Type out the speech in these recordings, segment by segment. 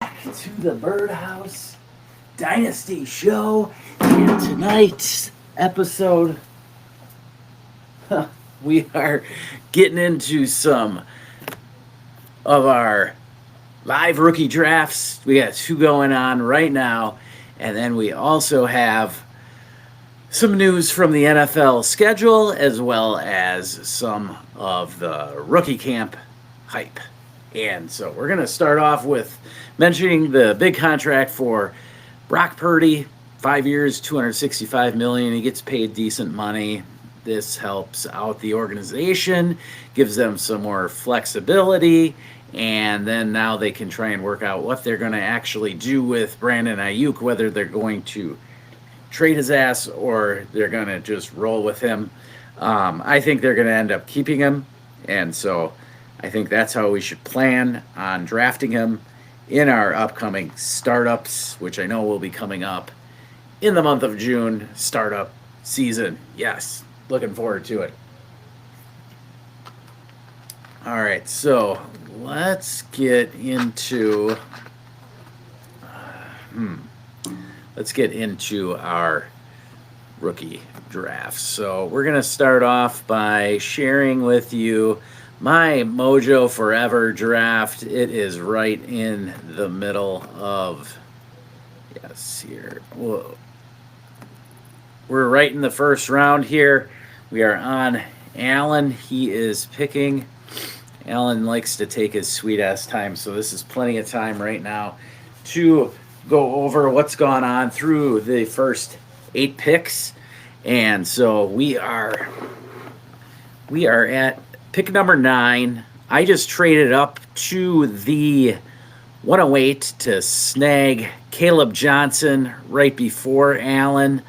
To the Birdhouse Dynasty Show. And tonight's episode, we are getting into some of our live rookie drafts. We got two going on right now. And then we also have some news from the NFL schedule as well as some of the rookie camp hype. And so we're going to start off with mentioning the big contract for Brock Purdy, 5 years, $265 million. He gets paid decent money. This helps out the organization, gives them some more flexibility, and then now they can try and work out what they're going to actually do with Brandon Ayuk, whether they're going to trade his ass or they're going to just roll with him. I think they're going to end up keeping him, and so I think that's how we should plan on drafting him in our upcoming startups, which I know will be coming up in the month of June. Startup season. Yes, looking forward to it. All right, so let's get into our rookie draft. So we're going to start off by sharing with you my Mojo Forever draft. It is right in the middle of, here. Whoa. We're right in the first round here. We are on Allen. He is picking. Allen likes to take his sweet ass time, so this is plenty of time right now to go over what's gone on through the first 8 picks. And so we are at pick number 9. I just traded up to the 108 to snag Caleb Johnson right before Allen.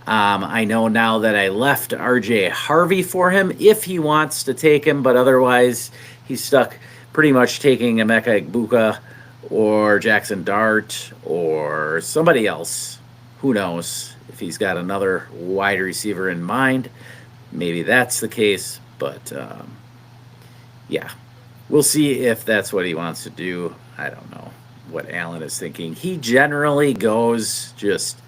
I know now that I left RJ Harvey for him if he wants to take him, but otherwise he's stuck pretty much taking Emeka Egbuka or Jackson Dart or somebody else. Who knows if he's got another wide receiver in mind. Maybe that's the case, but yeah, we'll see if that's what he wants to do. I don't know what Allen is thinking. He generally goes just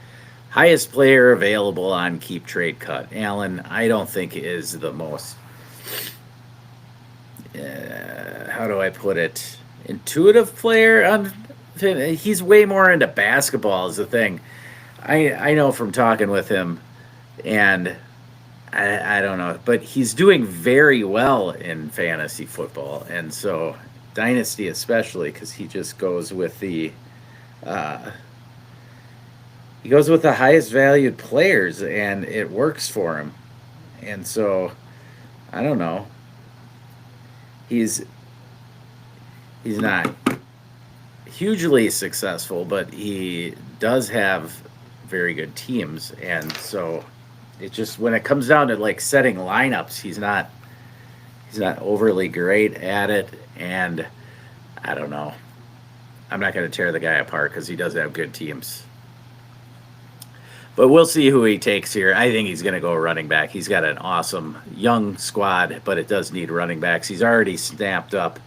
highest player available on keep trade cut. Allen, I don't think is the most, how do I put it, intuitive player. He's way more into basketball is the thing. I know from talking with him, and I don't know, but he's doing very well in fantasy football, and so dynasty especially, because he just goes with the highest valued players, and it works for him. And so I don't know. He's not hugely successful, but he does have very good teams, and so it just, when it comes down to like setting lineups, he's not overly great at it, and I don't know. I'm not going to tear the guy apart because he does have good teams. But we'll see who he takes here. I think he's going to go running back. He's got an awesome young squad, but it does need running backs. He's already snapped up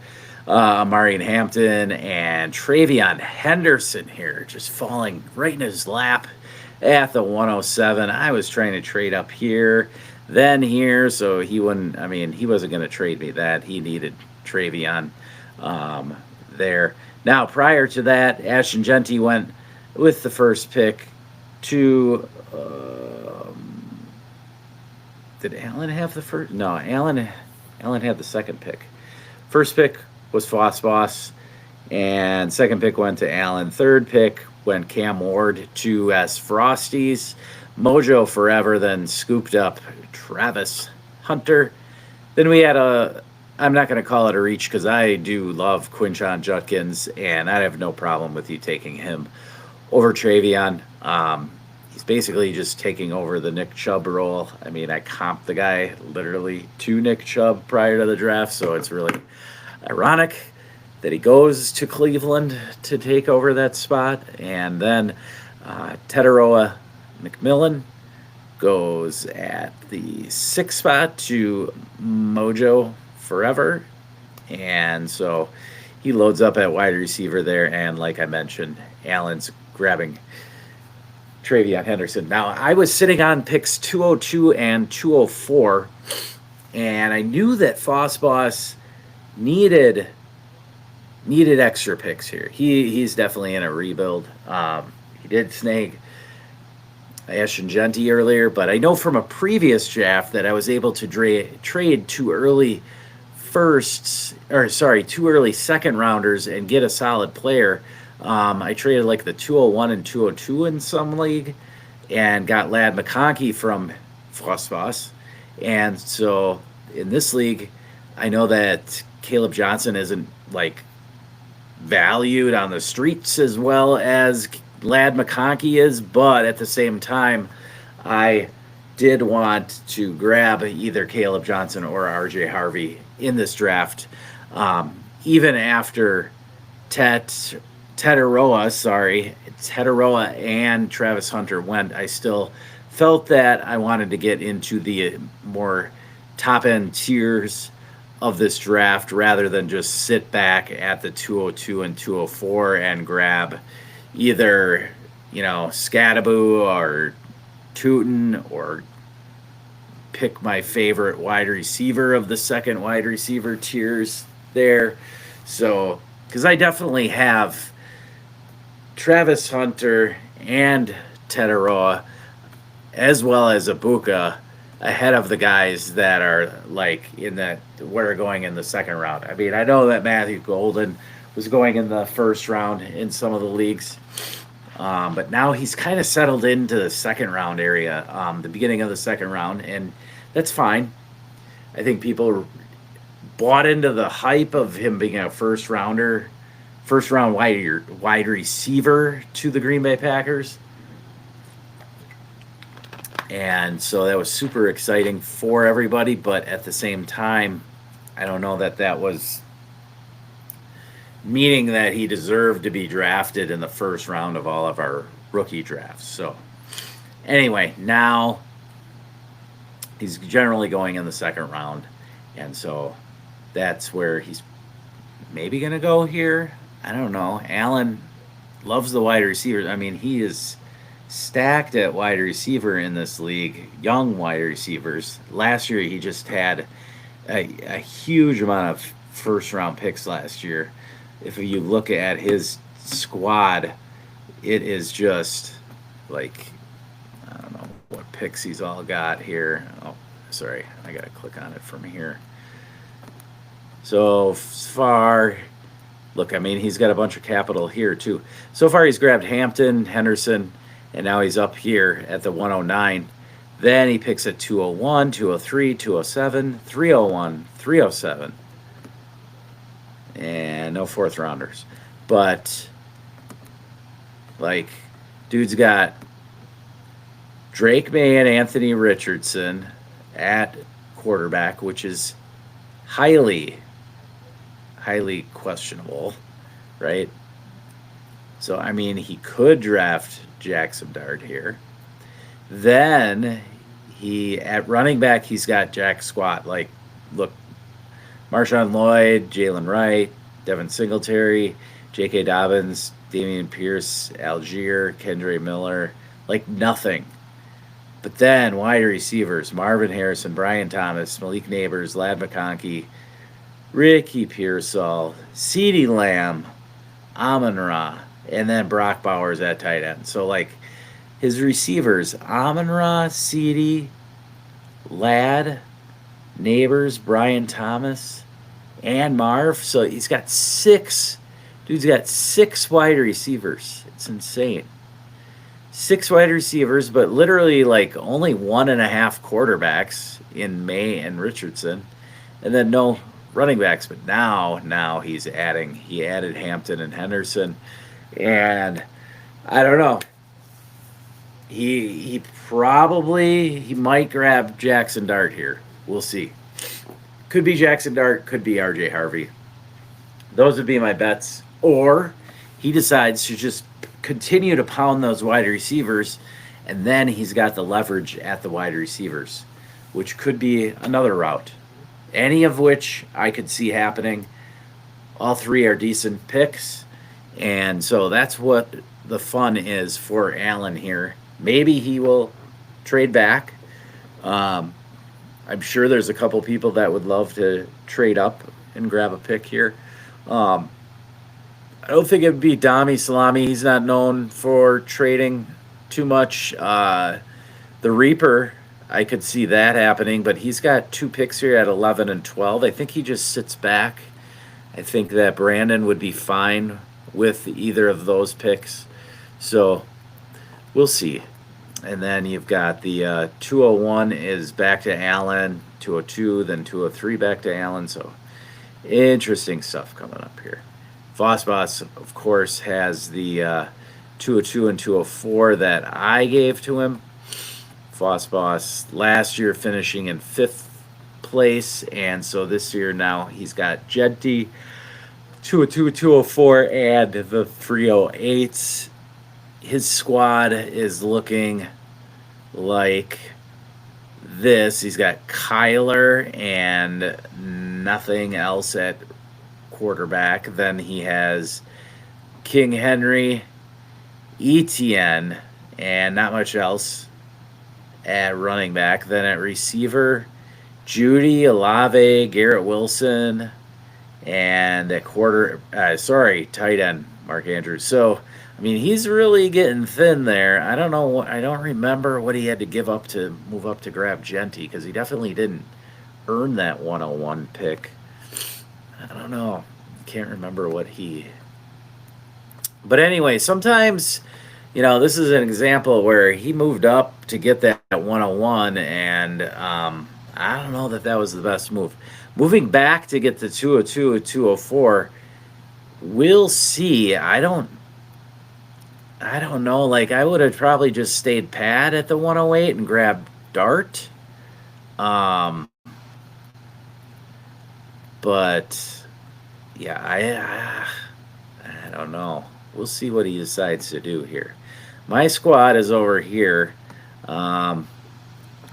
Amari Hampton and Travion Henderson here, just falling right in his lap at the 107. I was trying to trade up here, then here, so he wasn't going to trade me that. He needed Travion there. Now, prior to that, Ashton Genty went with the first pick to, did Allen have the first? No, Allen had the second pick. First pick was Boss, and second pick went to Allen. Third pick went Cam Ward to Frosties. Mojo Forever then scooped up Travis Hunter. Then we had I'm not going to call it a reach because I do love Quinshon Judkins, and I have no problem with you taking him over Travion. He's basically just taking over the Nick Chubb role. I mean, I comped the guy literally to Nick Chubb prior to the draft, so it's really ironic that he goes to Cleveland to take over that spot. And then Teteroa McMillan goes at the 6th spot to Mojo Forever. And so he loads up at wide receiver there, and like I mentioned, Allen's grabbing Travion Henderson. Now, I was sitting on picks 202 and 204, and I knew that Foss needed extra picks here. He's definitely in a rebuild. He did snag Ashton Genty earlier, but I know from a previous draft that I was able to trade two early second rounders and get a solid player. I traded like the 201 and 202 in some league and got Ladd McConkey from Foss. And so in this league, I know that Caleb Johnson isn't like valued on the streets as well as Ladd McConkey is, but at the same time, I did want to grab either Caleb Johnson or RJ Harvey in this draft. Even after Teteroa and Travis Hunter went, I still felt that I wanted to get into the more top-end tiers of this draft rather than just sit back at the 202 and 204 and grab either, Scadaboo or Tootin or pick my favorite wide receiver of the second wide receiver tiers there. So, because I definitely have Travis Hunter and Teteroa as well as Ibuka ahead of the guys that are like what are going in the second round. I mean, I know that Matthew Golden was going in the first round in some of the leagues, but now he's kind of settled into the second round area, the beginning of the second round, and that's fine. I think people bought into the hype of him being a first round wide receiver to the Green Bay Packers. And so that was super exciting for everybody, but at the same time, I don't know that was meaning that he deserved to be drafted in the first round of all of our rookie drafts. So anyway, now he's generally going in the second round, and so that's where he's maybe going to go here. I don't know. Allen loves the wide receivers. I mean, he is stacked at wide receiver in this league, young wide receivers. Last year, he just had a huge amount of first-round picks last year. If you look at his squad, it is just like, I don't know what picks he's all got here. Oh, sorry, I got to click on it from here. So far, look, I mean, he's got a bunch of capital here, too. So far, he's grabbed Hampton, Henderson, and now he's up here at the 109. Then he picks at 201, 203, 207, 301, 307. And no fourth rounders. But, like, dude's got Drake May and Anthony Richardson at quarterback, which is highly questionable, right? So, I mean, he could draft Jackson Dart here. Then at running back, he's got Jack Squat. Like, look, Marshawn Lloyd, Jalen Wright, Devin Singletary, J.K. Dobbins, Damian Pierce, Algier, Kendre Miller, like nothing. But then wide receivers, Marvin Harrison, Brian Thomas, Malik Neighbors, Ladd McConkey, Ricky Pearsall, CeeDee Lamb, Amon-Ra, and then Brock Bowers at tight end. So, like, his receivers, Amon-Ra, CeeDee, Ladd, Neighbors, Brian Thomas, and Marv. So he's got six wide receivers. It's insane. 6 wide receivers, but literally like only 1.5 quarterbacks in May and Richardson, and then no running backs. But now he added Hampton and Henderson, and I don't know. He might grab Jackson Dart here. We'll see. Could be Jackson Dart, could be RJ Harvey. Those would be my bets. Or he decides to just continue to pound those wide receivers, and then he's got the leverage at the wide receivers, which could be another route. Any of which I could see happening. all three are decent picks. And so that's what the fun is for Allen here. Maybe he will trade back. Um, I'm sure there's a couple people that would love to trade up and grab a pick here. Um, I don't think it would be Dami Salami. He's not known for trading too much. The Reaper, I could see that happening, but he's got two picks here at 11 and 12. I think he just sits back. I think that Brandon would be fine with either of those picks. So we'll see. And then you've got the 201 is back to Allen, 202, then 203 back to Allen. So interesting stuff coming up here. Vossboss, of course, has the 202 and 204 that I gave to him. Vossboss last year finishing in fifth place, and so this year now he's got Genty, 202, 204, and the 308s. His squad is looking like this. He's got Kyler and nothing else at quarterback. Then he has King Henry, Etienne, and not much else at running back. Then at receiver, Judy, Olave, Garrett Wilson, and at tight end, Mark Andrews. So, I mean, he's really getting thin there. I don't know. I don't remember what he had to give up to move up to grab Genty because he definitely didn't earn that 101 pick. I don't know. Can't remember what he. But anyway, sometimes, this is an example where he moved up to get that 101, and I don't know that was the best move. Moving back to get the 202 or 204, we'll see. I don't know. Like, I would have probably just stayed pat at the 108 and grabbed Dart. But yeah, I don't know. We'll see what he decides to do here. My squad is over here. I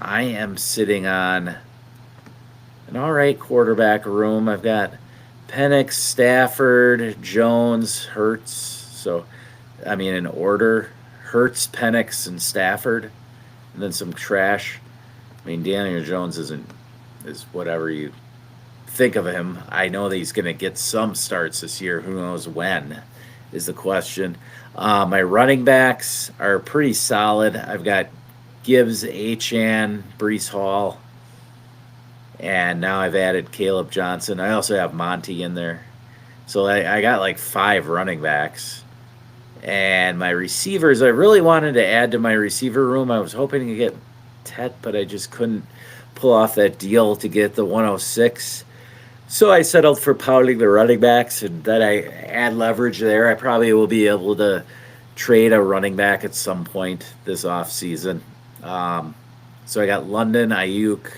am sitting on an all right quarterback room. I've got Penix, Stafford, Jones, Hurts. So, I mean, in order, Hurts, Penix, and Stafford, and then some trash. I mean, Daniel Jones is whatever you think of him. I know that he's going to get some starts this year. Who knows when is the question. My running backs are pretty solid. I've got Gibbs, Achane, Brees Hall, and now I've added Caleb Johnson. I also have Monty in there. So I got like 5 running backs. And my receivers, I really wanted to add to my receiver room. I was hoping to get Tet, but I just couldn't pull off that deal to get the 106. So I settled for pounding the running backs, and then I add leverage there. I probably will be able to trade a running back at some point this offseason. So I got London, Ayuk,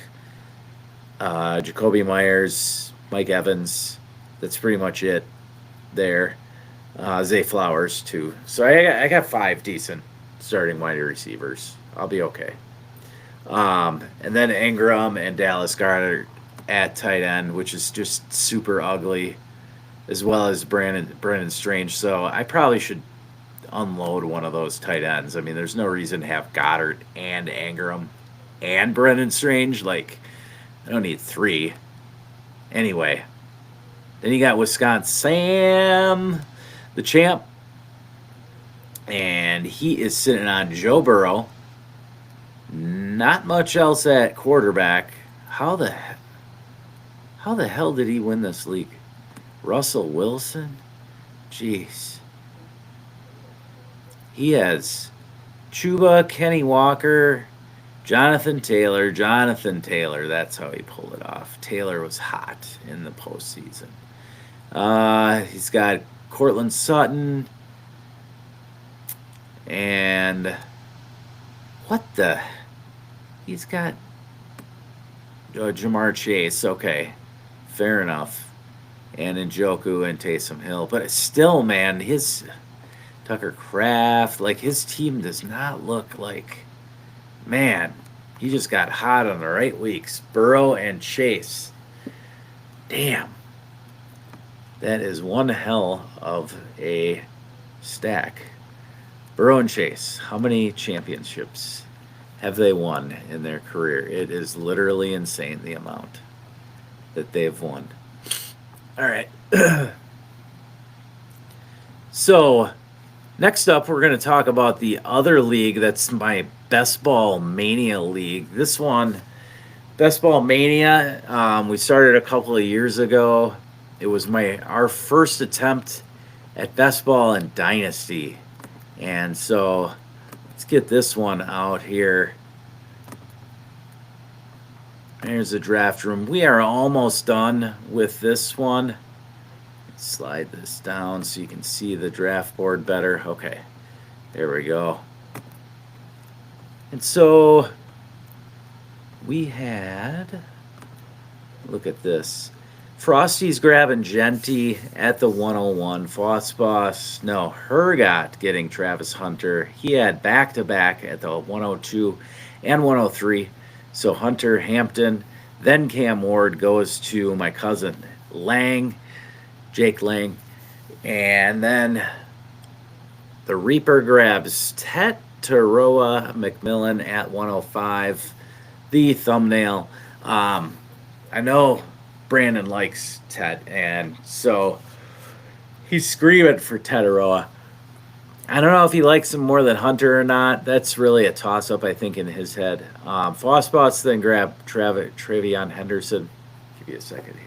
Jacoby Myers, Mike Evans. That's pretty much it there. Zay Flowers, too. So I got 5 decent starting wide receivers. I'll be okay. And then Ingram and Dallas Goedert at tight end, which is just super ugly, as well as Brandon Strange. So I probably should unload one of those tight ends. I mean, there's no reason to have Goddard and Ingram and Brandon Strange. Like, I don't need 3. Anyway, then you got Wisconsin Sam, the champ, and he is sitting on Joe Burrow. Not much else at quarterback. How the hell did he win this league? Russell Wilson? Jeez. He has Chuba, Kenny Walker, Jonathan Taylor. That's how he pulled it off. Taylor was hot in the postseason. He's got Cortland Sutton. And he's got Jamar Chase. Okay, fair enough. And Njoku and Taysom Hill. But still, man, his Tucker Kraft, like, his team does not look like, man, he just got hot on the right weeks. Burrow and Chase. Damn. That is one hell of a stack. Burrow and Chase, how many championships have they won in their career? It is literally insane the amount that they've won. All right. So, next up, we're going to talk about the other league that's my Best Ball Mania league. This one, Best Ball Mania, we started a couple of years ago. It was our first attempt at Best Ball and Dynasty. And so, let's get this one out here. There's the draft room. We are almost done with this one. Slide this down so you can see the draft board better. Okay, there we go. And so we had, look at this. Frosty's grabbing Genty at the 101. Hergot getting Travis Hunter. He had back-to-back at the 102 and 103. So Hunter, Hampton, then Cam Ward goes to my cousin Lang, Jake Lang. And then the Reaper grabs Tetaroa McMillan at 105. The thumbnail. I know Brandon likes Tet, and so he's screaming for Tetaroa. I don't know if he likes him more than Hunter or not. That's really a toss-up, I think, in his head. Fossbots then grab Travion Henderson. Give you a second here.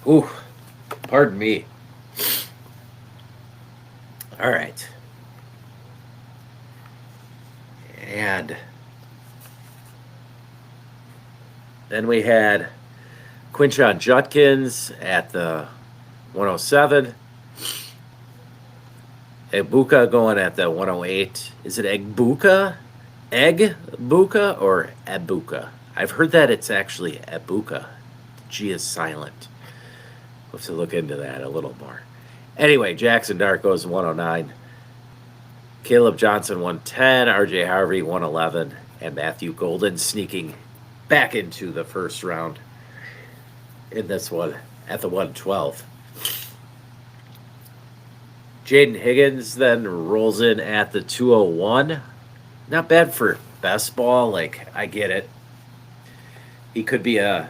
Ooh, pardon me. All right. And then we had Quinshon Judkins at the 107. Egbuka going at the 108. Is it Egbuka? Egbuka or Ebuka? I've heard that it's actually Ebuka. The G is silent. We'll have to look into that a little more. Anyway, Jackson Dart goes 109. Caleb Johnson 110. RJ Harvey 111. And Matthew Golden sneaking back into the first round in this one at the 112. Jaden Higgins then rolls in at the 201. Not bad for best ball. Like, I get it. He could be a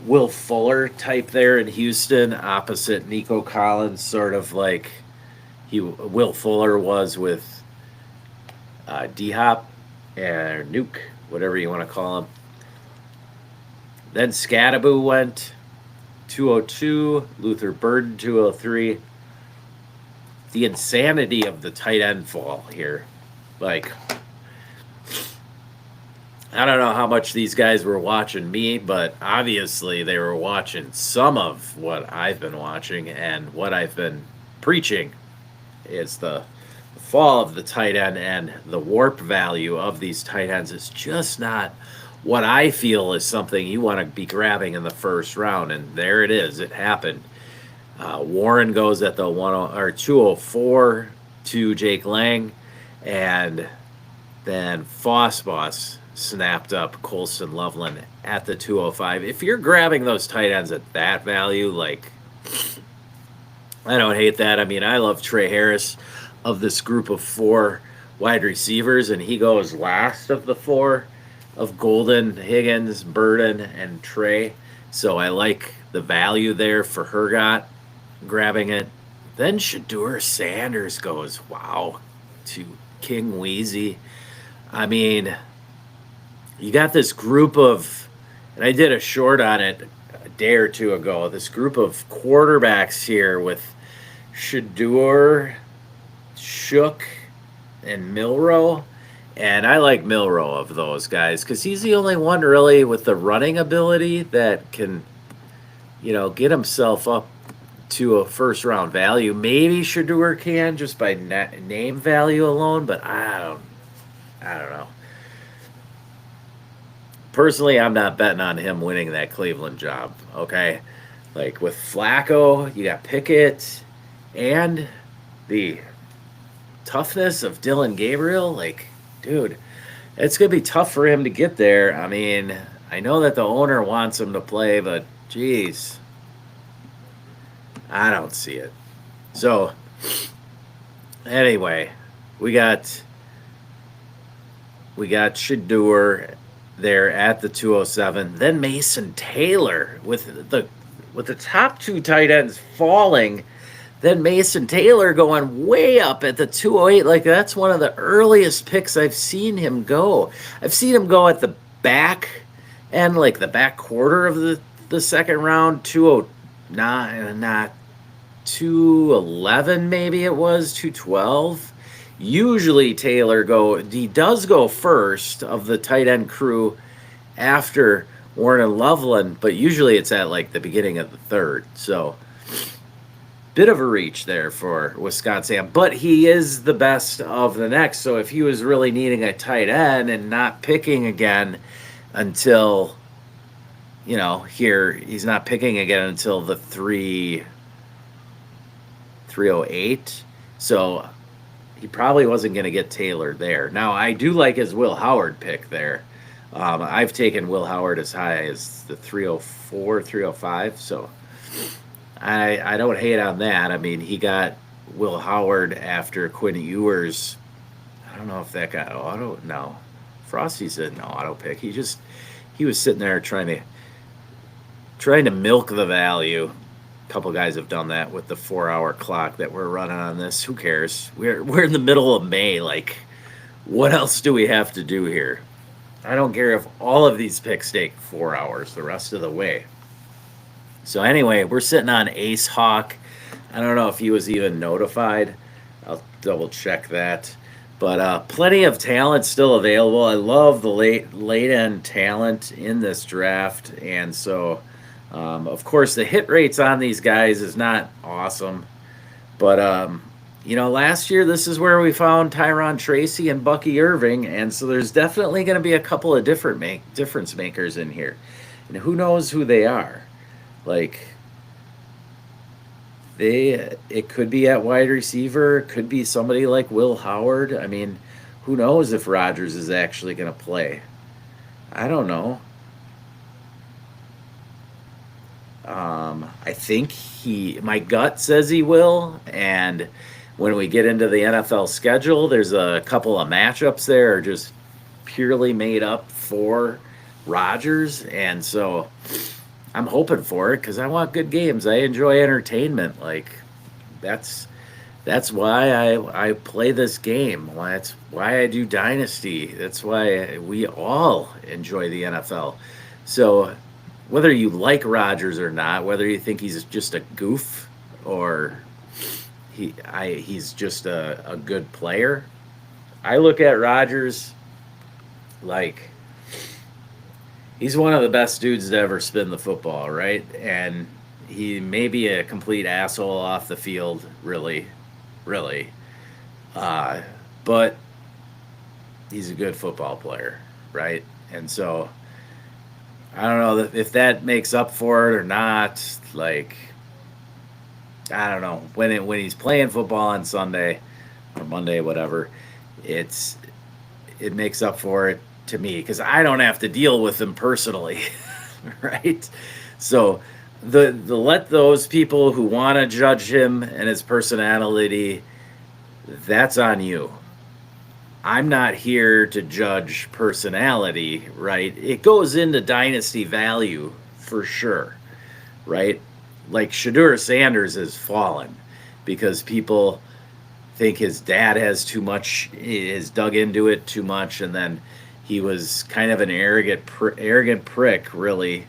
Will Fuller type there in Houston, opposite Nico Collins, sort of like Will Fuller was with D-Hop or Nuke, whatever you want to call him. Then Scadaboo went 202, Luther Burden 203. The insanity of the tight end fall here. Like, I don't know how much these guys were watching me, but obviously they were watching some of what I've been watching, and what I've been preaching is the fall of the tight end, and the warp value of these tight ends is just not what I feel is something you want to be grabbing in the first round, and there it is. It happened. Warren goes at the 204 to Jake Lang, and then Fossboss snapped up Colston Loveland at the 205. If you're grabbing those tight ends at that value, like, I don't hate that. I mean, I love Trey Harris of this group of four wide receivers, and he goes last of the four of Golden, Higgins, Burden, and Trey. So I like the value there for Hergot grabbing it. Then Shadur Sanders goes, wow, to King Wheezy. I mean, you got this group of, and I did a short on it a day or two ago, this group of quarterbacks here with Shadur, Shook, and Milrow. And I like Milrow of those guys because he's the only one really with the running ability that can, get himself up to a first round value. Maybe Shadur can just by name value alone, but I don't know. Personally, I'm not betting on him winning that Cleveland job, okay? Like, with Flacco, you got Pickett and the toughness of Dylan Gabriel, like, dude, it's gonna be tough for him to get there. I mean, I know that the owner wants him to play, but geez, I don't see it. So anyway, we got we got Shador there at the 207. Then Mason Taylor with the top two tight ends falling. Then Mason Taylor going way up at the 208. Like, that's one of the earliest picks I've seen him go. I've seen him go at the back and like the back quarter of the second round, 209, not 211 maybe it was, 212. Usually he does go first of the tight end crew after Warren and Loveland, but usually it's at like the beginning of the third. So bit of a reach there for Wisconsin, but he is the best of the next. So if he was really needing a tight end and not picking again until, here he's not picking again until the 308. So he probably wasn't going to get Taylor there. Now, I do like his Will Howard pick there. I've taken Will Howard as high as the 304, 305. So I don't hate on that. I mean, he got Will Howard after Quinn Ewers. I don't know if that got auto. No, Frosty said no auto pick. He was sitting there trying to milk the value. A couple guys have done that with the 4-hour clock that we're running on this. Who cares? We're in the middle of May. Like, what else do we have to do here? I don't care if all of these picks take 4 hours the rest of the way. So anyway, we're sitting on Ace Hawk. I don't know if he was even notified. I'll double check that. But plenty of talent still available. I love the late end talent in this draft. And so, of course, the hit rates on these guys is not awesome. But, last year this is where we found Tyron Tracy and Bucky Irving. And so there's definitely going to be a couple of difference makers in here. And who knows who they are. Like, it could be at wide receiver, it could be somebody like Will Howard. I mean, who knows if Rodgers is actually going to play? I don't know. I think my gut says he will, and when we get into the NFL schedule, there's a couple of matchups there are just purely made up for Rodgers, and so I'm hoping for it because I want good games. I enjoy entertainment. Like, that's why I play this game. That's why I do Dynasty. That's why we all enjoy the NFL. So whether you like Rodgers or not, whether you think he's just a goof or he's just a good player, I look at Rodgers like he's one of the best dudes to ever spin the football, right? And he may be a complete asshole off the field, really. But he's a good football player, right? And so I don't know if that makes up for it or not. Like, I don't know. When he's playing football on Sunday or Monday, whatever, it makes up for it to me because I don't have to deal with him personally, right? So the let those people who want to judge him and his personality, that's on you. I'm not here to judge personality, right? It goes into dynasty value for sure, right? Like Shador Sanders has fallen because people think his dad has too much, is dug into it too much, and then he was kind of an arrogant prick, really,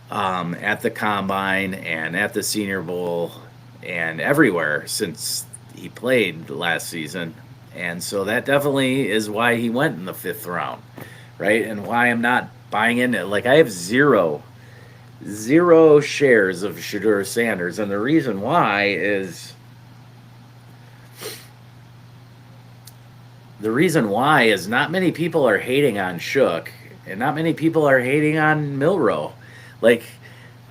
at the Combine and at the Senior Bowl and everywhere since he played last season. And so that definitely is why he went in the 5th round, right? And why I'm not buying into it. Like, I have zero shares of Shador Sanders. And the reason why is not many people are hating on Shook, and not many people are hating on Milroe. Like,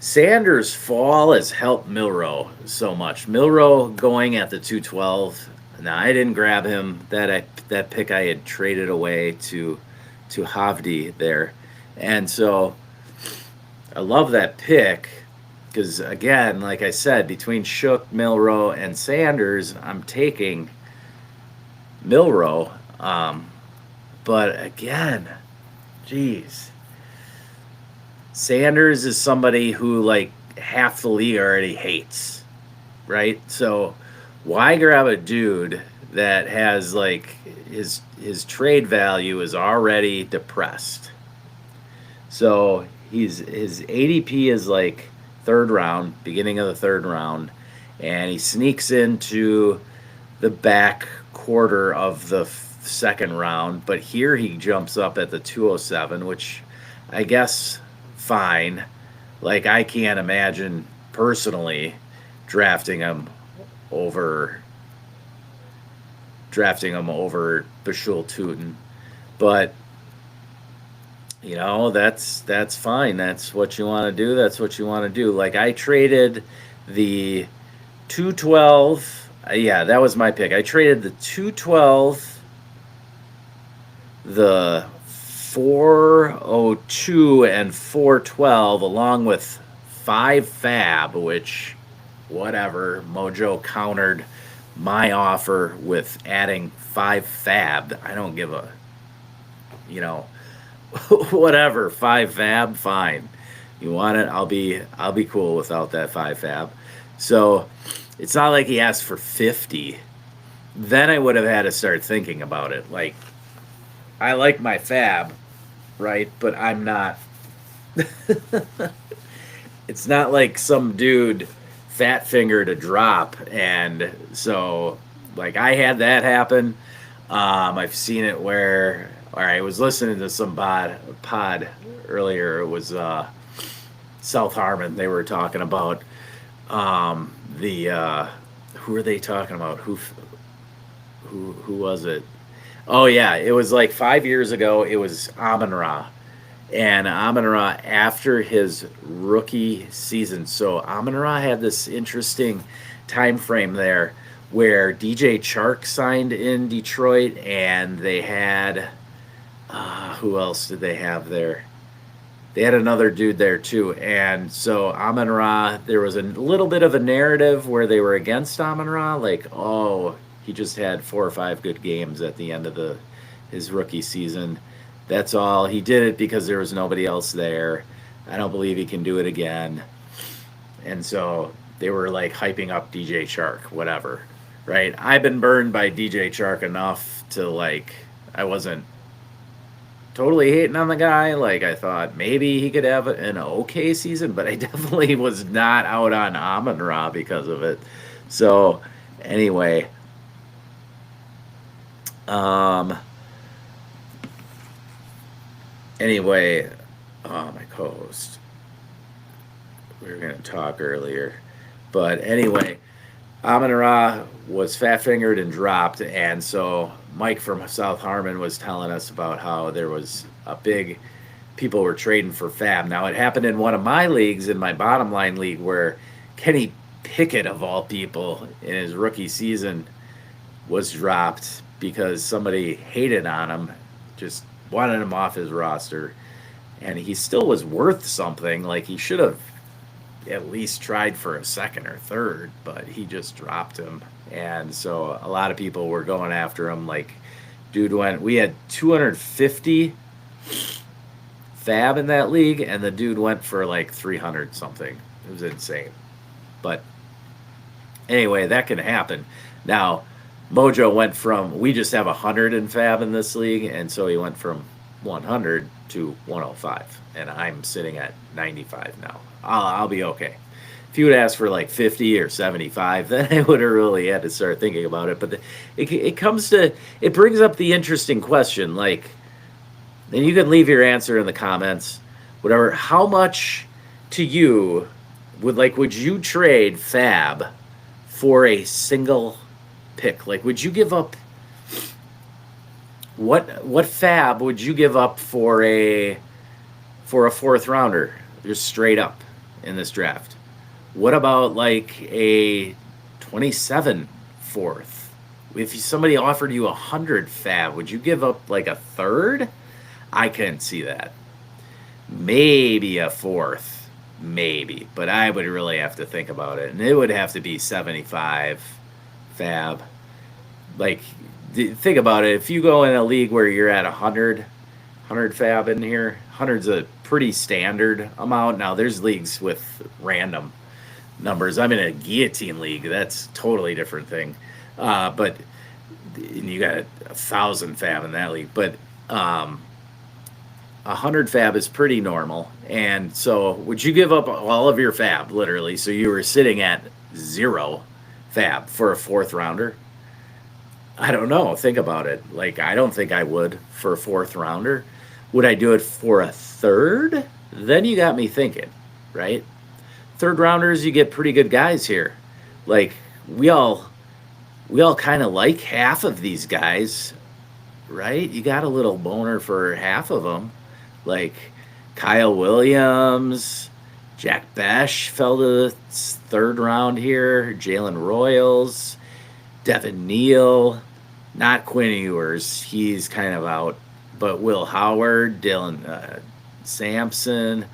Sanders' fall has helped Milroe so much. Milroe going at the 212, No, I didn't grab him. That pick I had traded away to Havdi there, and so I love that pick because again, like I said, between Shook, Milrow, and Sanders, I'm taking Milrow. But again, geez, Sanders is somebody who like half the league already hates, right? So why grab a dude that has like his trade value is already depressed? So his ADP is like third round, beginning of the third round, and he sneaks into the back quarter of the second round. But here he jumps up at the 207, which I guess fine. Like I can't imagine personally drafting him over Bashul Tutin, but that's fine. That's what you want to do. That's what you want to do. Like I traded the 212. Yeah, that was my pick. I traded the 212, the 402, and 412 along with 5 fab, which whatever. Mojo countered my offer with adding 5 fab. I don't give a, whatever. 5 fab, fine. You want it? I'll be cool without that 5 fab. So it's not like he asked for 50. Then I would have had to start thinking about it. Like, I like my fab, right? But I'm not. It's not like some dude fat finger to drop. And so, like, I had that happen. I've seen it where, all right, I was listening to some pod earlier. It was South Harmon. They were talking about who are they talking about? Who was it? Oh yeah, it was like 5 years ago. It was Amon-Ra, and Amon-Ra after his rookie season. So Amon-Ra had this interesting time frame there where DJ Chark signed in Detroit, and they had who else did they have there? They had another dude there too. And so Amon-Ra, there was a little bit of a narrative where they were against Amon-Ra, like, oh, he just had 4 or 5 good games at the end of his rookie season. That's all. He did it because there was nobody else there. I don't believe he can do it again. And so they were like hyping up DJ Chark, whatever. Right? I've been burned by DJ Chark enough to like, I wasn't totally hating on the guy. Like I thought maybe he could have an okay season, but I definitely was not out on Amon-Ra because of it. So anyway, my co-host, we were going to talk earlier, but anyway, Amon-Ra was fat-fingered and dropped, and so Mike from South Harmon was telling us about how there was people were trading for fab. Now, it happened in one of my leagues, in my bottom line league, where Kenny Pickett, of all people, in his rookie season, was dropped because somebody hated on him, just wanted him off his roster, and he still was worth something. Like, he should have at least tried for a second or third, but he just dropped him. And so a lot of people were going after him. Like, we had 250 fab in that league, and the dude went for like 300 something. It was insane. But anyway, that can happen. Now, Mojo went we just have 100 in fab in this league, and so he went from 100 to 105, and I'm sitting at 95 now. I'll be okay. If you would ask for like 50 or 75, then I would have really had to start thinking about it. But it brings up the interesting question, like, and you can leave your answer in the comments, whatever. How much to you would you trade fab for a single pick? Like, would you give up what fab would you give up for a 4th rounder, just straight up in this draft? What about like a 27 4th? If somebody offered you 100 fab, would you give up like a third? I couldn't see that. Maybe a fourth, maybe, but I would really have to think about it, and it would have to be 75 fab. Like, think about it. If you go in a league where you're at 100 fab in here, 100's a pretty standard amount. Now, there's leagues with random numbers. I'm in a guillotine league. That's a totally different thing. But and you got 1,000 fab in that league. But 100 fab is pretty normal. And so, would you give up all of your fab, literally? So you were sitting at 0 fab for a fourth rounder? I don't know. Think about it. Like, I don't think I would for a fourth rounder. Would I do it for a third? Then you got me thinking, right? Third rounders, you get pretty good guys here. Like, we all kind of like half of these guys, right? You got a little boner for half of them, like Kyle Williams, Jack Besh fell to the third round here, Jalen Royals, Devin Neal, not Quinn Ewers, he's kind of out, but Will Howard, Dylan Sampson,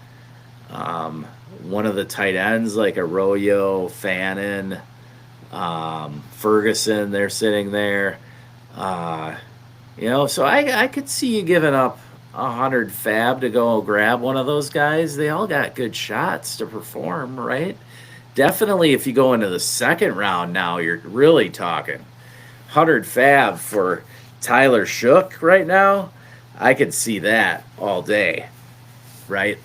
one of the tight ends like Arroyo, Fannin, Ferguson, they're sitting there. Uh, so I could see you giving up 100 fab to go grab one of those guys. They all got good shots to perform, right? Definitely, if you go into the second round now, you're really talking 100 fab for Tyler Shook right now. I could see that all day, right?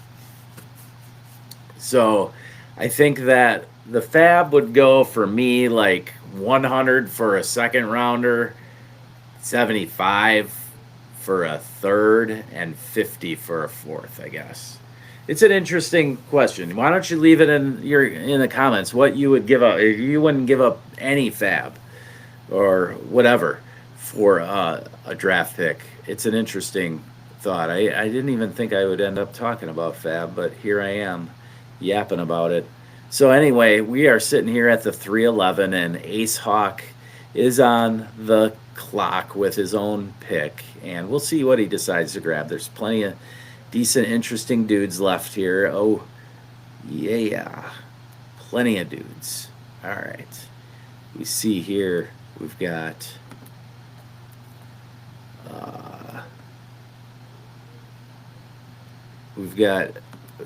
So I think that the fab would go for me like 100 for a second rounder, 75 for a third, and 50 for a fourth, I guess. It's an interesting question. Why don't you leave it in the comments what you would give up if you wouldn't give up any fab or whatever for a draft pick. It's an interesting thought. I didn't even think I would end up talking about fab, but here I am yapping about it. So anyway, we are sitting here at the 311, and Ace Hawk is on the clock with his own pick, and we'll see what he decides to grab. There's plenty of decent, interesting dudes left here. Oh, yeah, plenty of dudes. All right, we see here we've got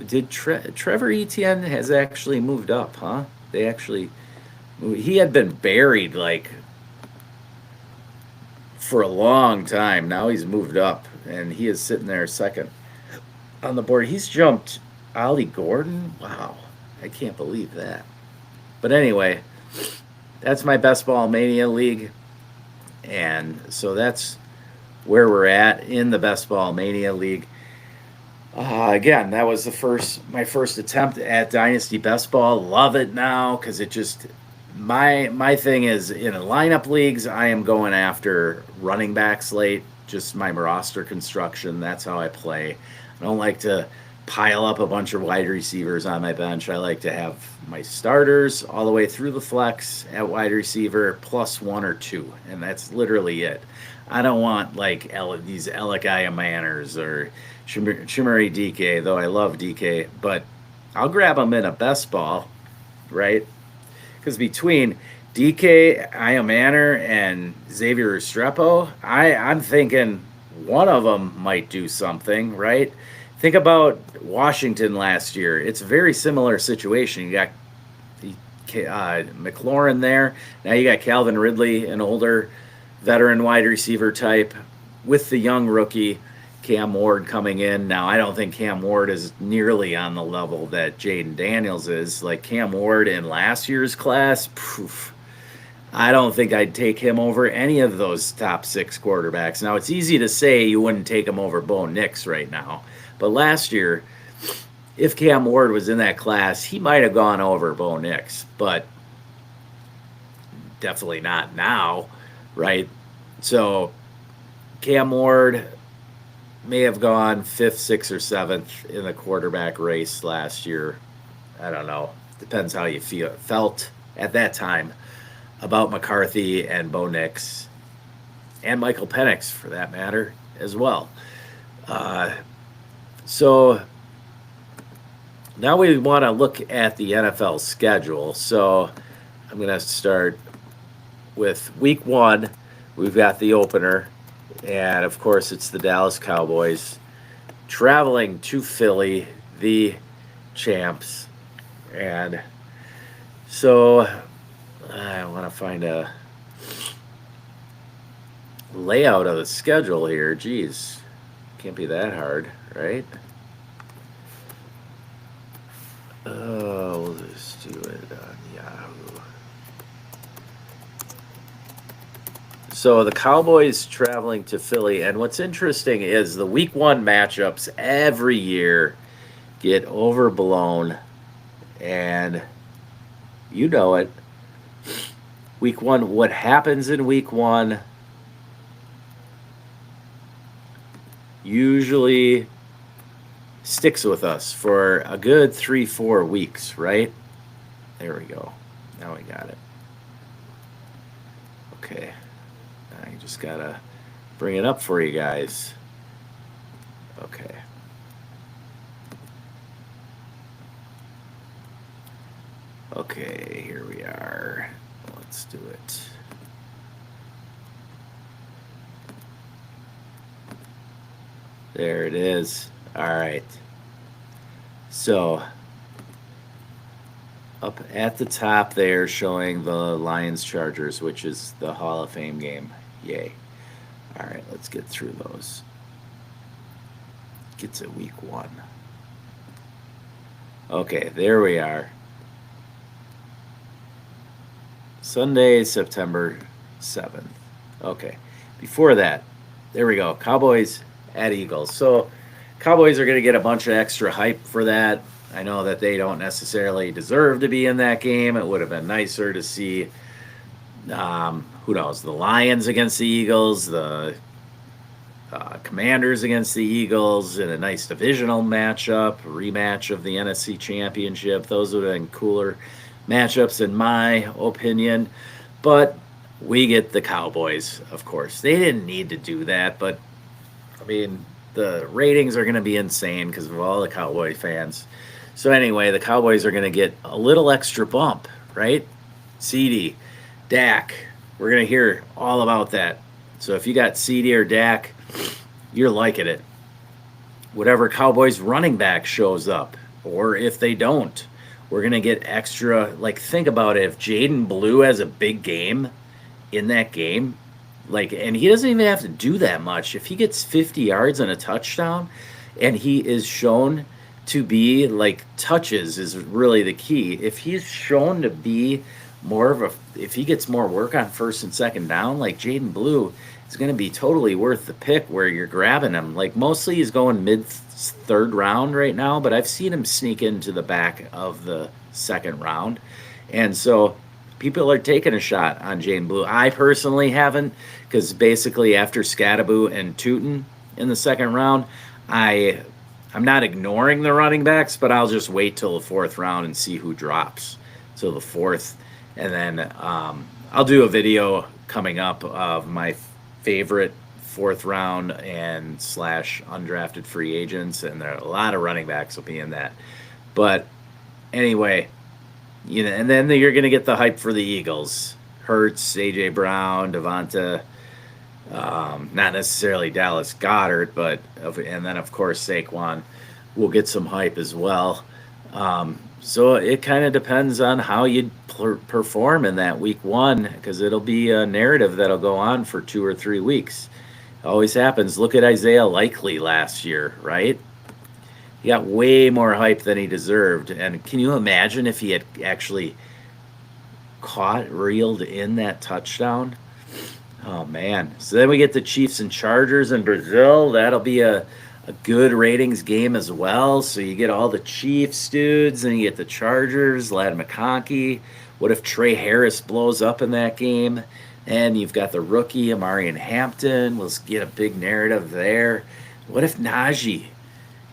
did Trevor Etienne has actually moved up, huh? He had been buried like for a long time. Now he's moved up, and he is sitting there second on the board. He's jumped Ollie Gordon. Wow, I can't believe that. But anyway, that's my Best Ball Mania League, and so that's where we're at in the Best Ball Mania League. Again, that was my first attempt at Dynasty Best Ball. Love it now because it just my thing is in lineup leagues I am going after running backs late. Just my roster construction. That's how I play. I don't like to pile up a bunch of wide receivers on my bench. I like to have my starters all the way through the flex at wide receiver plus one or two, and that's literally it. I don't want like these Alekai Manners or Chimeri DK, though I love DK, but I'll grab them in a best ball, right? Because between DK, Iomanner, and Xavier Restrepo, I'm thinking one of them might do something, right? Think about Washington last year. It's a very similar situation. You got McLaurin there. Now you got Calvin Ridley, an older veteran wide receiver type, with the young rookie Cam Ward coming in. Now, I don't think Cam Ward is nearly on the level that Jaden Daniels is. Like Cam Ward in last year's class, I don't think I'd take him over any of those top 6 quarterbacks. Now, it's easy to say you wouldn't take him over Bo Nix right now. But last year, if Cam Ward was in that class, he might have gone over Bo Nix. But definitely not now, right? So Cam Ward may have gone 5th, 6th, or 7th in the quarterback race last year. I don't know. Depends how you felt at that time. about McCarthy and Bo Nix and Michael Penix for that matter as well. Uh, so now we want to look at the NFL schedule. So I'm going to start with week 1. We've got the opener, and of course, it's the Dallas Cowboys traveling to Philly, the champs. And so I want to find a layout of the schedule here. Geez, can't be that hard, right? We'll just do it on Yahoo. So the Cowboys traveling to Philly, and what's interesting is the week 1 matchups every year get overblown, and you know it. Week 1, what happens in week 1 usually sticks with us for a good 3-4 weeks, right? There we go. Now we got it. Okay. I just gotta bring it up for you guys. Okay. Okay, here we are. Let's do it. There it is. All right. So, up at the top there showing the Lions Chargers, which is the Hall of Fame game. Yay. All right, let's get through those. Get to week 1. Okay, there we are. Sunday, September 7th. Okay. Before that, there we go. Cowboys at Eagles. So, Cowboys are going to get a bunch of extra hype for that. I know that they don't necessarily deserve to be in that game. It would have been nicer to see, who knows, the Lions against the Eagles, the Commanders against the Eagles in a nice divisional matchup, rematch of the NFC Championship. Those would have been cooler matchups in my opinion. But we get the Cowboys, of course. They didn't need to do that, but I mean, the ratings are going to be insane because of all the Cowboy fans. So anyway, the Cowboys are going to get a little extra bump, right? CD, Dak, we're going to hear all about that. So if you got CD or Dak, you're liking it. Whatever Cowboys running back shows up, or if they don't, we're going to get extra. Like, think about it. If Jaden Blue has a big game in that game, like, and he doesn't even have to do that much. If he gets 50 yards and a touchdown, and he is shown to be, like, touches is really the key. If he's shown to be more of a, if he gets more work on first and second down, like Jaden Blue, is going to be totally worth the pick where you're grabbing him. Like, mostly he's going mid-third round right now, but I've seen him sneak into the back of the second round. And so people are taking a shot on Jaden Blue. I personally haven't, because basically after Scattaboo and Tootin in the second round, I'm not ignoring the running backs, but I'll just wait till the 4th round and see who drops. So the 4th, and then I'll do a video coming up of my favorite 4th round and / undrafted free agents, and there are a lot of running backs will be in that. But anyway, you know, and then you're going to get the hype for the Eagles. Hurts, A.J. Brown, Devonta, not necessarily Dallas Goedert, but, and then, of course, Saquon will get some hype as well. So it kind of depends on how you perform in that week 1, because it'll be a narrative that'll go on for 2 or 3 weeks. It always happens. Look at Isaiah Likely last year, right? He got way more hype than he deserved. And can you imagine if he had actually reeled in that touchdown? Oh, man. So then we get the Chiefs and Chargers in Brazil. That'll be a good ratings game as well. So you get all the Chiefs dudes, and you get the Chargers, Lad McConkey. What if Trey Harris blows up in that game? And you've got the rookie, Amarian Hampton. We'll get a big narrative there. What if Najee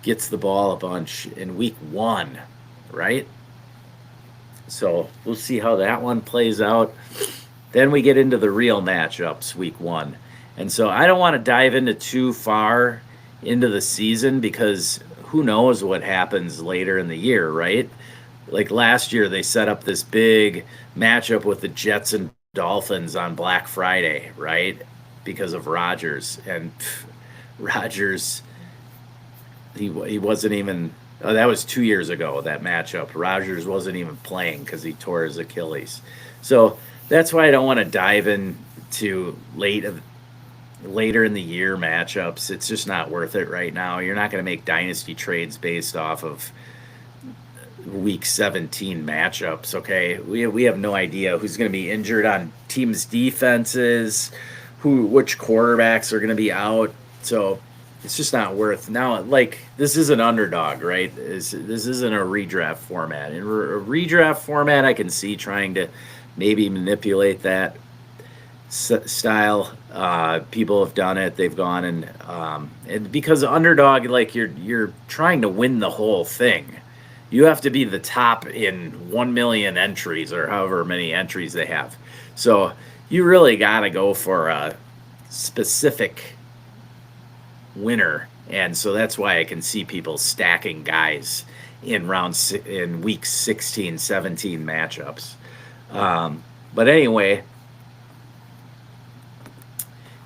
gets the ball a bunch in week 1, right? So we'll see how that one plays out. Then we get into the real matchups week 1. And so I don't want to dive into too far into the season because who knows what happens later in the year, right? Like last year, they set up this big matchup with the Jets and Dolphins on Black Friday, right? Because of Rodgers. And Rodgers, he wasn't even. Oh, that was 2 years ago, that matchup. Rodgers wasn't even playing because he tore his Achilles. So that's why I don't want to dive into later in the year matchups. It's just not worth it right now. You're not going to make dynasty trades based off of week 17 matchups. Okay, we have no idea who's going to be injured on teams' defenses, which quarterbacks are going to be out. So it's just not worth now. Like, this is an underdog, right? This isn't a redraft format. In a redraft format, I can see trying to maybe manipulate that style. People have done it. They've gone and because underdog, like you're trying to win the whole thing. You have to be the top in 1 million entries or however many entries they have. So you really got to go for a specific winner. And so that's why I can see people stacking guys in week 16, 17 matchups. But anyway,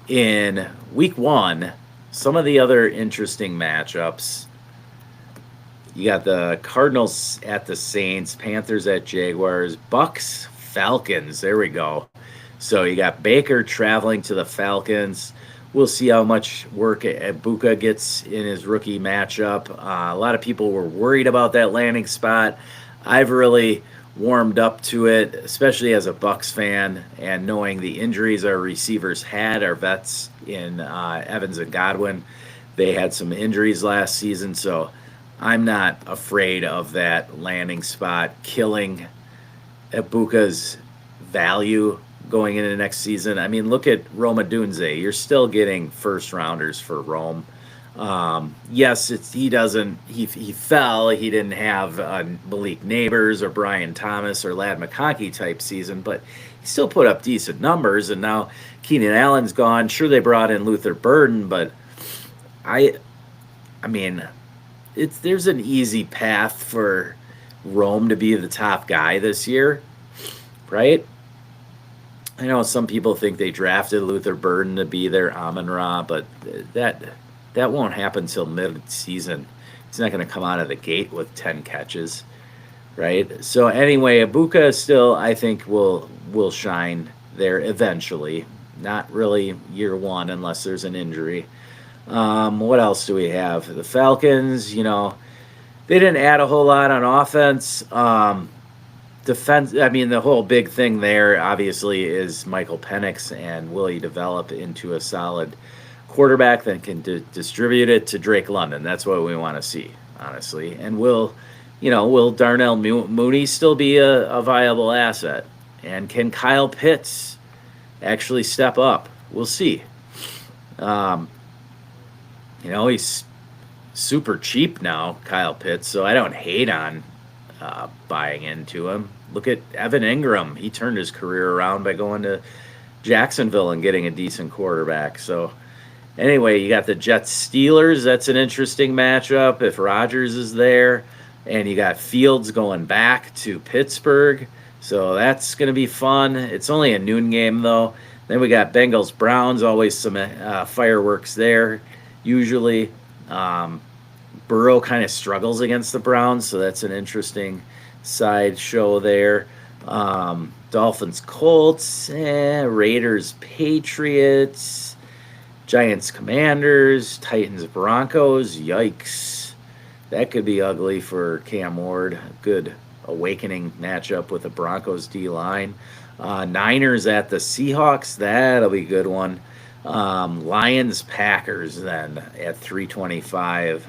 in week 1, some of the other interesting matchups. You got the Cardinals at the Saints, Panthers at Jaguars, Bucks, Falcons. There we go. So you got Baker traveling to the Falcons. We'll see how much work Ibuka gets in his rookie matchup. A lot of people were worried about that landing spot. I've really warmed up to it, especially as a Bucks fan, and knowing the injuries our receivers had, our vets in Evans and Godwin. They had some injuries last season, so I'm not afraid of that landing spot killing Ibuka's value going into next season. I mean, look at Rome Odunze. You're still getting first rounders for Rome. Yes, he fell. He didn't have Malik Neighbors or Brian Thomas or Ladd McConkey type season, but he still put up decent numbers. And now Keenan Allen's gone. Sure, they brought in Luther Burden, but I mean, there's an easy path for Rome to be the top guy this year, right? I know some people think they drafted Luther Burden to be their Amon-Ra, but that won't happen until mid-season. He's not going to come out of the gate with 10 catches, right? So anyway, Ibuka still, I think, will shine there eventually. Not really year 1 unless there's an injury. What else do we have? The Falcons, they didn't add a whole lot on offense. Defense, I mean, the whole big thing there, obviously, is Michael Penix, and will he develop into a solid quarterback that can distribute it to Drake London? That's what we want to see, honestly. And will Darnell Mooney still be a viable asset? And can Kyle Pitts actually step up? We'll see. He's super cheap now, Kyle Pitts, so I don't hate on buying into him. Look at Evan Ingram. He turned his career around by going to Jacksonville and getting a decent quarterback. So anyway, you got the Jets Steelers. That's an interesting matchup if Rodgers is there. And you got Fields going back to Pittsburgh. So that's going to be fun. It's only a noon game, though. Then we got Bengals Browns, always some fireworks there, usually. Burrow kind of struggles against the Browns, so that's an interesting side show there. Dolphins Colts, Raiders Patriots, Giants Commanders, Titans Broncos. Yikes. That could be ugly for Cam Ward. Good awakening matchup with the Broncos D-line. Niners at the Seahawks. That'll be a good one. Lions Packers then at 325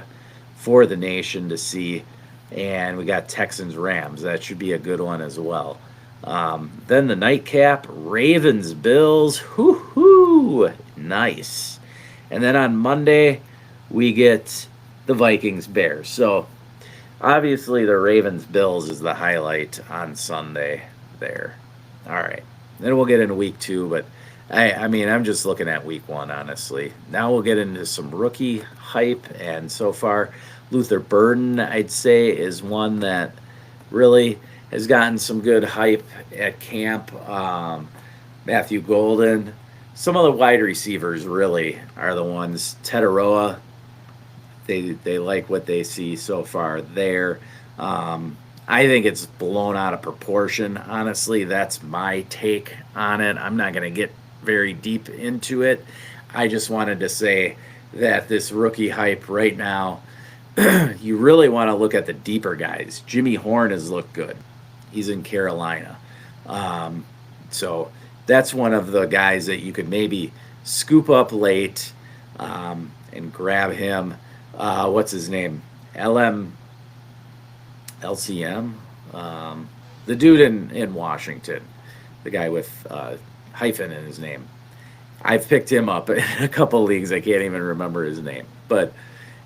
for the nation to see. And we got Texans Rams. That should be a good one as well. Then the nightcap, Ravens Bills. Hoo-hoo! Nice. And then on Monday, we get the Vikings Bears. So obviously the Ravens Bills is the highlight on Sunday there. All right. then we'll get into week 2. But I mean, I'm just looking at week 1, honestly. Now we'll get into some rookie hype, and so far, Luther Burden, I'd say, is one that really has gotten some good hype at camp. Matthew Golden, some of the wide receivers really are the ones. Tetaroa, they like what they see so far there. I think it's blown out of proportion. Honestly, that's my take on it. I'm not going to get very deep into it. I just wanted to say that this rookie hype right now, you really want to look at the deeper guys. Jimmy Horn has looked good. He's in Carolina. So that's one of the guys that you could maybe scoop up late and grab him. What's his name? LCM? The dude in Washington. The guy with hyphen in his name. I've picked him up in a couple leagues. I can't even remember his name. But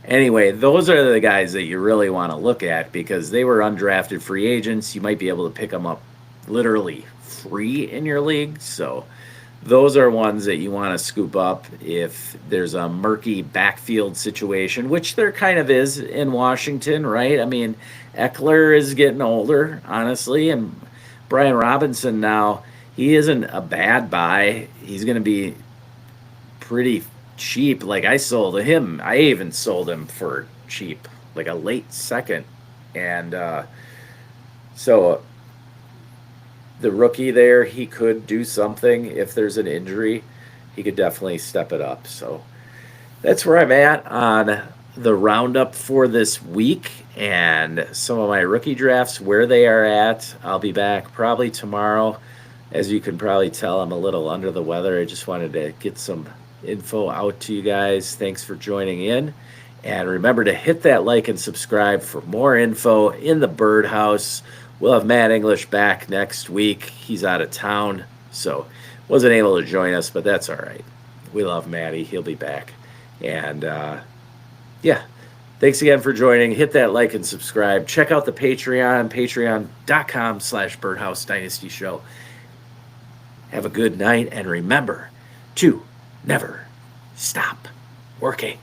anyway, those are the guys that you really want to look at because they were undrafted free agents. You might be able to pick them up literally free in your league. So those are ones that you want to scoop up if there's a murky backfield situation, which there kind of is in Washington, right? I mean, Eckler is getting older, honestly, and Brian Robinson now, he isn't a bad buy. He's going to be pretty cheap. Like I sold him, I even sold him for cheap, like a late second. And so the rookie there, he could do something if there's an injury. He could definitely step it up. So that's where I'm at on the roundup for this week and some of my rookie drafts, where they are at. I'll be back probably tomorrow. As you can probably tell, I'm a little under the weather. I just wanted to get some info out to you guys. Thanks for joining in. And remember to hit that like and subscribe for more info in the birdhouse. We'll have Matt English back next week. He's out of town, so wasn't able to join us, but that's all right. We love Matty. He'll be back. And, yeah, thanks again for joining. Hit that like and subscribe. Check out the Patreon, patreon.com/Birdhouse Dynasty Show. Have a good night, and remember to never stop working.